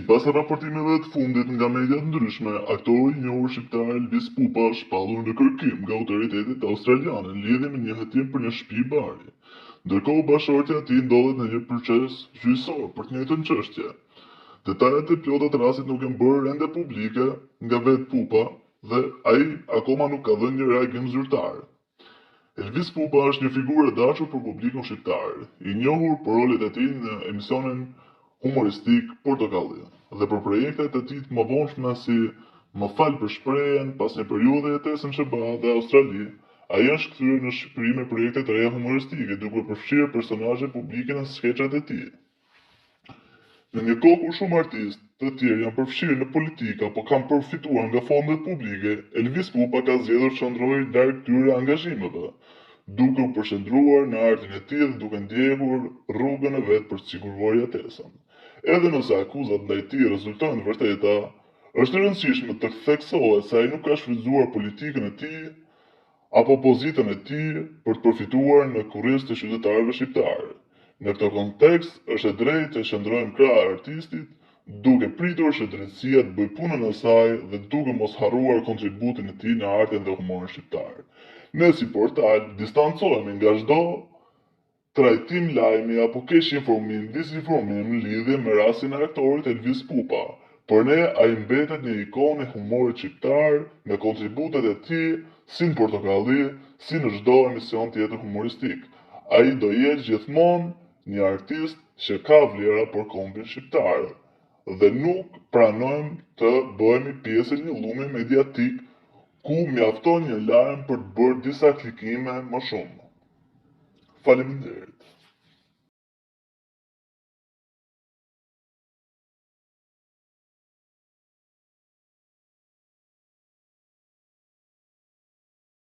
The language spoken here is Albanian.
Sipas raportimeve të fundit nga media të ndryshme, aktori i njohur shqiptar Elvis Pupa është shpallur në kërkim nga autoritetet australiane në lidhje me një hetim për një shtëpi bari. Ndërkohë bashkëshortja e tij ndodhet në një proces gjyqësor për të njëjtën çështje. Detajet e plota të rastit nuk janë bërë ende publike nga vetë Pupa dhe ai akoma nuk ka dhënë një reagim zyrtar. Elvis Pupa është një figurë e dashur për publikun shqiptar, i njohur për rolet e tij në emisionin humoristik Portokalli dhe për projektet e tij të mëvonshme si Më fal për shprehjen, pas një periudhe jetese në SBA dhe Australi, ai është kthyer në Shqipëri me projekte të reja humoristike, duke përfshirë personazhe publike në skeçet e tij. Në një kohë kur shumë artistë të tjerë janë përfshirë në politikë apo kanë përfituar nga fondet publike, Elvis Pupa ka zgjedhur të qëndrojë larg këtyre angazhimeve, duke u përqendruar në artin e tij dhe duke ndjekur rrugën e vet për të siguruar jetesën. Edhe nëse akuzat ndaj tij rezultojnë vërteta, është e rëndësishme të theksohet se ai nuk ka shfrytzuar politikën e tij apo pozitën e tij për të përfituar në kurriz të qytetarëve shqiptarë. Në këtë kontekst, është e drejtë të qëndrojmë krah artistit, duke pritur që drejtësia të bëjë punën e saj dhe duke mos harruar kontributin e tij në artin dhe humorin shqiptar. Ne si portal distancohemi nga çdo trajtim lajmi apo keq informim, disinformim në lidhje me rastin e aktorit Elvis Pupa. Por ne ai mbetet një ikonë e humorit shqiptar me kontributet e tij si në Portokalli, si në çdo emision tjetër humoristik. Ai do jetë gjithmonë një artist që ka vlera për kombin shqiptar dhe nuk pranojmë të bëhemi pjesë e një llumi mediatik ku mjafton një lajm për të bërë disa klikime më shumë. Faleminderit.